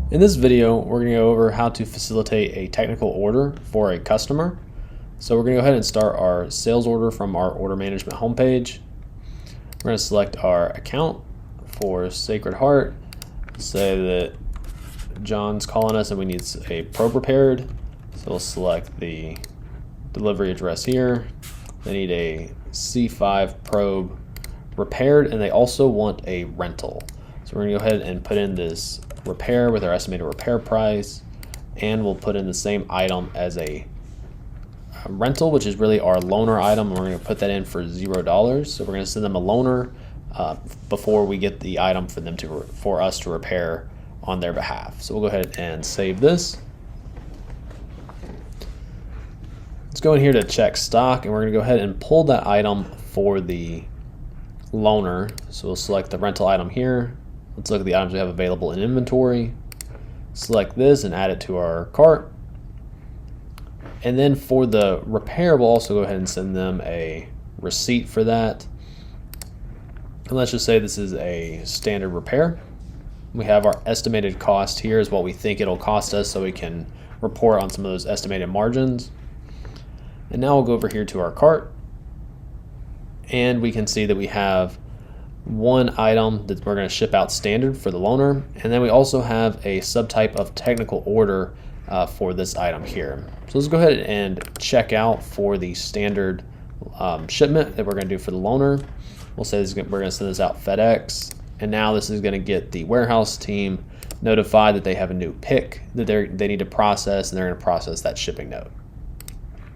In this video, we're going to go over how to facilitate a technical order for a customer. So we're going to go ahead and start our sales order from our order management homepage. We're going to select our account for Sacred Heart. Say that John's calling us and we need a probe repaired. So we'll select the delivery address here. They need a C5 probe repaired, and they also want a rental. So we're going to go ahead and put in this repair with our estimated repair price, and we'll put in the same item as a rental, which is really our loaner item. We're going to put that in for $0. So we're going to send them a loaner before we get the item for us to repair on their behalf. So we'll go ahead and save this. Let's go in here to check stock, and we're going to go ahead and pull that item for the loaner. So we'll select the rental item here. Let's look at the items we have available in inventory. Select this and add it to our cart. And then for the repair, we'll also go ahead and send them a receipt for that. And let's just say this is a standard repair. We have our estimated cost here is what we think it'll cost us, so we can report on some of those estimated margins. And now we'll go over here to our cart, and we can see that we have one item that we're going to ship out standard for the loaner, and then we also have a subtype of technical order for this item here. So let's go ahead and check out for the standard shipment that we're going to do for the loaner. We'll say we're going to send this out FedEx, and now this is going to get the warehouse team notified that they have a new pick that they need to process, and they're going to process that shipping note.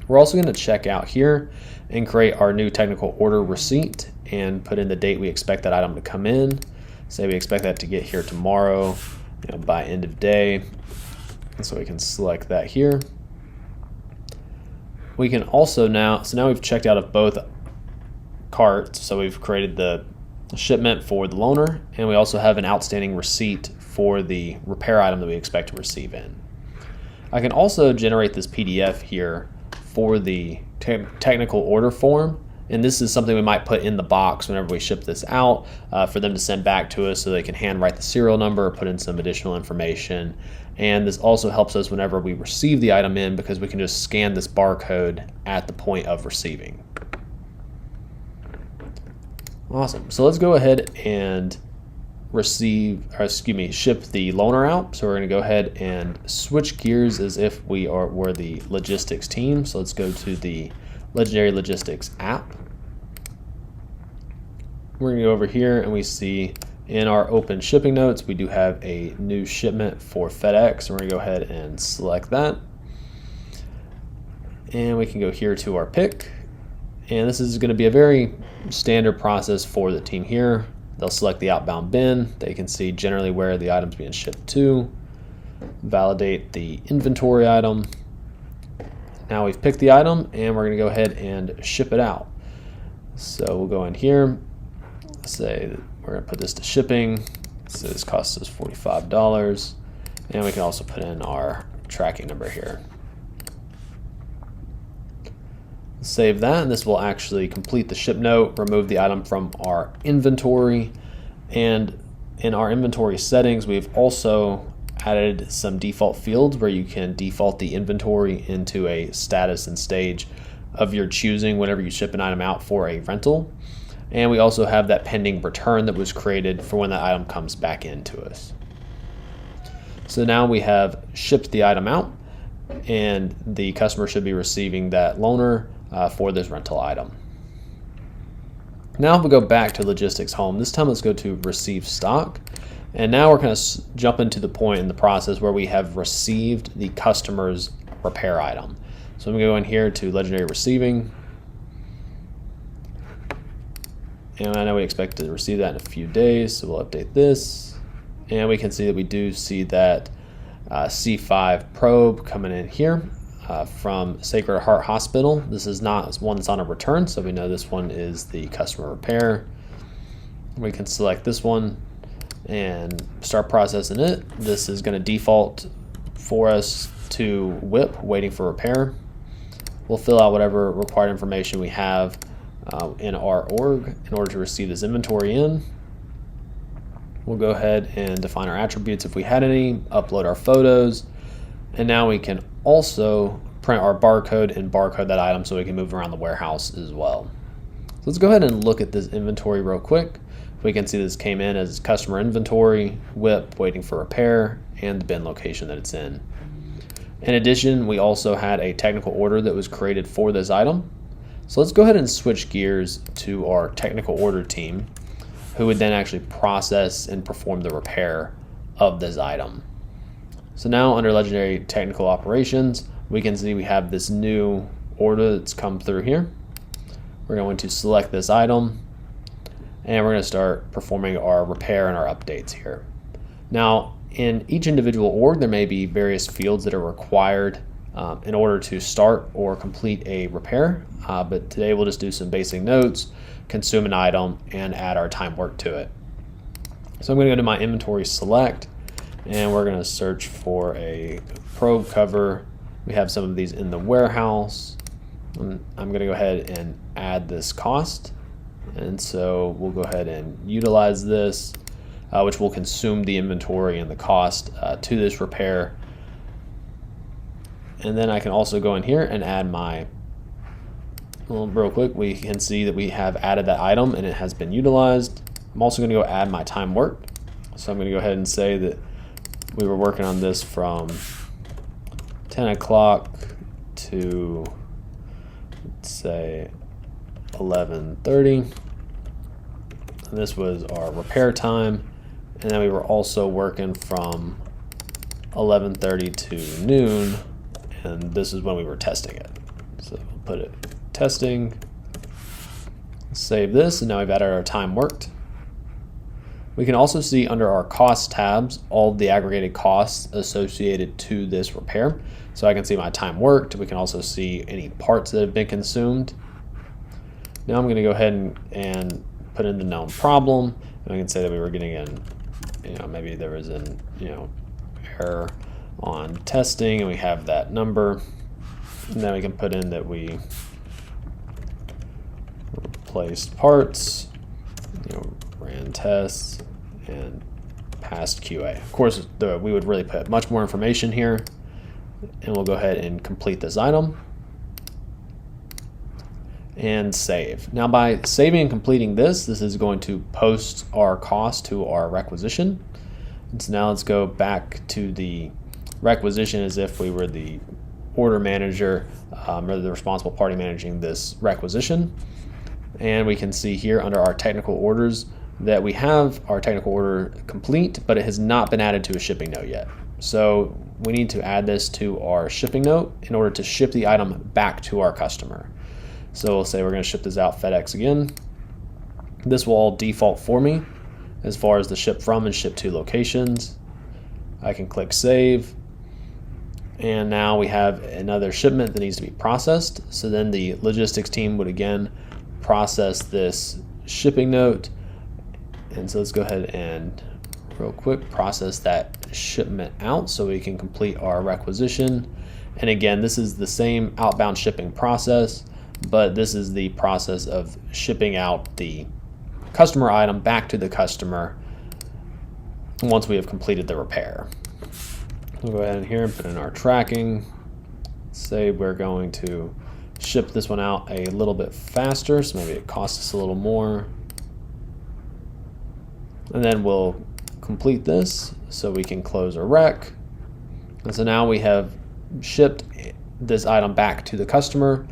We're also going to check out here and create our new technical order receipt and put in the date we expect that item to come in. Say we expect that to get here tomorrow, by end of day. And so we can select that here. We can also now we've checked out of both carts. So we've created the shipment for the loaner, and we also have an outstanding receipt for the repair item that we expect to receive in. I can also generate this PDF here for the technical order form, and this is something we might put in the box whenever we ship this out for them to send back to us, so they can handwrite the serial number or put in some additional information. And this also helps us whenever we receive the item in, because we can just scan this barcode at the point of receiving. Awesome. So let's go ahead and ship the loaner out. So we're going to go ahead and switch gears as if we're the logistics team. So let's go to the Legendary Logistics app. We're going to go over here, and we see in our open shipping notes we do have a new shipment for FedEx. So we're going to go ahead and select that, and we can go here to our pick, and this is going to be a very standard process for the team here. They'll select the outbound bin. They can see generally where the item's being shipped to, validate the inventory item. Now we've picked the item, and we're going to go ahead and ship it out. So we'll go in here, say that we're going to put this to shipping. So this costs us $45, and we can also put in our tracking number here. Save that, and this will actually complete the ship note, remove the item from our inventory. And in our inventory settings, we've also added some default fields where you can default the inventory into a status and stage of your choosing whenever you ship an item out for a rental. And we also have that pending return that was created for when that item comes back into us. So now we have shipped the item out, and the customer should be receiving that loaner for this rental item. Now if we go back to Logistics Home, this time let's go to Receive Stock. And now we're going to jump into the point in the process where we have received the customer's repair item. So I'm going to go in here to Legendary Receiving. And I know we expect to receive that in a few days, so we'll update this. And we can see that we do see that C5 probe coming in here from Sacred Heart Hospital. This is not one that's on a return, so we know this one is the customer repair. We can select this one and start processing it. This is going to default for us to WIP, waiting for repair. We'll fill out whatever required information we have in our org in order to receive this inventory in. We'll go ahead and define our attributes if we had any, upload our photos, and now we can also print our barcode and barcode that item so we can move around the warehouse as well. So let's go ahead and look at this inventory real quick. We can see this came in as customer inventory, WIP, waiting for repair, and the bin location that it's in. In addition, we also had a technical order that was created for this item. So let's go ahead and switch gears to our technical order team, who would then actually process and perform the repair of this item. So now under Legendary Technical Operations, we can see we have this new order that's come through here. We're going to select this item, and we're going to start performing our repair and our updates here. Now, in each individual org, there may be various fields that are required in order to start or complete a repair, but today we'll just do some basic notes, consume an item, and add our time work to it. So I'm going to go to my inventory select, and we're going to search for a probe cover. We have some of these in the warehouse. I'm going to go ahead and add this cost, and so we'll go ahead and utilize this, which will consume the inventory and the cost to this repair. And then I can also go in here and add my, well, real quick, we can see that we have added that item and it has been utilized. I'm also going to go add my time worked. So I'm going to go ahead and say that we were working on this from 10 o'clock to, let's say, 11:30. And this was our repair time. And then we were also working from 11:30 to noon. And this is when we were testing it. So we'll put it testing, save this, and now we've added our time worked. We can also see under our cost tabs all the aggregated costs associated to this repair. So I can see my time worked. We can also see any parts that have been consumed. Now I'm going to go ahead and put in the known problem, and we can say that we were getting in, maybe there was an, error on testing, and we have that number. And then we can put in that we replaced parts, ran tests, and passed QA. Of course, we would really put much more information here, and we'll go ahead and complete this item and save. Now by saving and completing this is going to post our cost to our requisition. And so now let's go back to the requisition as if we were the order manager or the responsible party managing this requisition. And we can see here under our technical orders that we have our technical order complete, but it has not been added to a shipping note yet. So we need to add this to our shipping note in order to ship the item back to our customer. So we'll say we're going to ship this out FedEx again. This will all default for me as far as the ship from and ship to locations. I can click save. And now we have another shipment that needs to be processed. So then the logistics team would again process this shipping note. And so let's go ahead and real quick process that shipment out so we can complete our requisition. And again, this is the same outbound shipping process, but this is the process of shipping out the customer item back to the customer once we have completed the repair. We'll go ahead here and put in our tracking. Say we're going to ship this one out a little bit faster, so maybe it costs us a little more. And then we'll complete this so we can close our rec. And so now we have shipped this item back to the customer.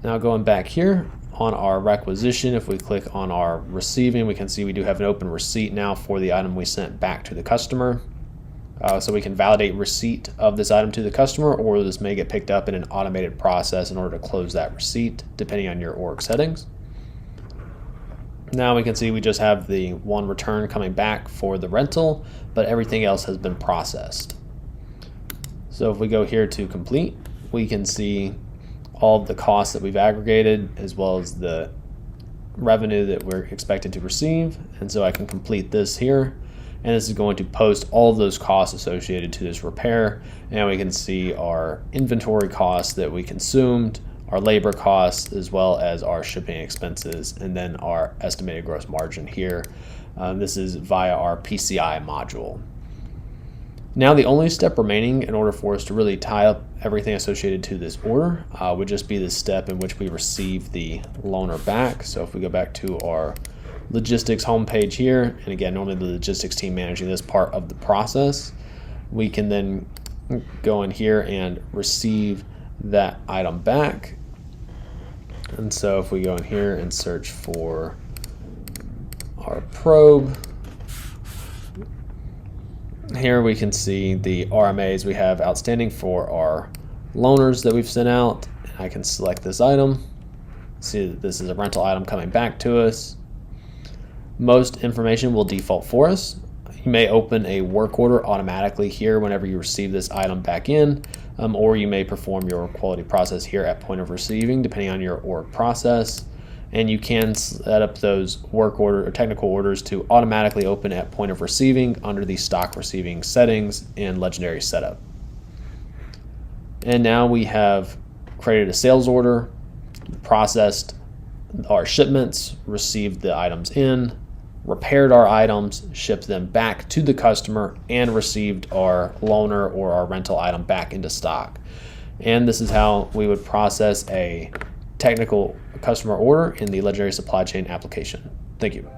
Now going back here on our requisition, if we click on our receiving, we can see we do have an open receipt now for the item we sent back to the customer. So we can validate receipt of this item to the customer, or this may get picked up in an automated process in order to close that receipt, depending on your org settings. Now we can see we just have the one return coming back for the rental, but everything else has been processed. So if we go here to complete, we can see all of the costs that we've aggregated as well as the revenue that we're expected to receive. And so I can complete this here. And this is going to post all of those costs associated to this repair. And we can see our inventory costs that we consumed, our labor costs, as well as our shipping expenses, and then our estimated gross margin here. This is via our PCI module. Now the only step remaining in order for us to really tie up everything associated to this order would just be the step in which we receive the loaner back. So if we go back to our logistics homepage here, and again, normally the logistics team managing this part of the process, we can then go in here and receive that item back. And so if we go in here and search for our probe, here we can see the RMAs we have outstanding for our loaners that we've sent out. I can select this item, see that this is a rental item coming back to us. Most information will default for us. You may open a work order automatically here whenever you receive this item back in, or you may perform your quality process here at point of receiving, depending on your org process. And you can set up those work order or technical orders to automatically open at point of receiving under the stock receiving settings in Legendary Setup. And now we have created a sales order, processed our shipments, received the items in, repaired our items, shipped them back to the customer, and received our loaner or our rental item back into stock. And this is how we would process a technical customer order in the Legendary Supply Chain application. Thank you.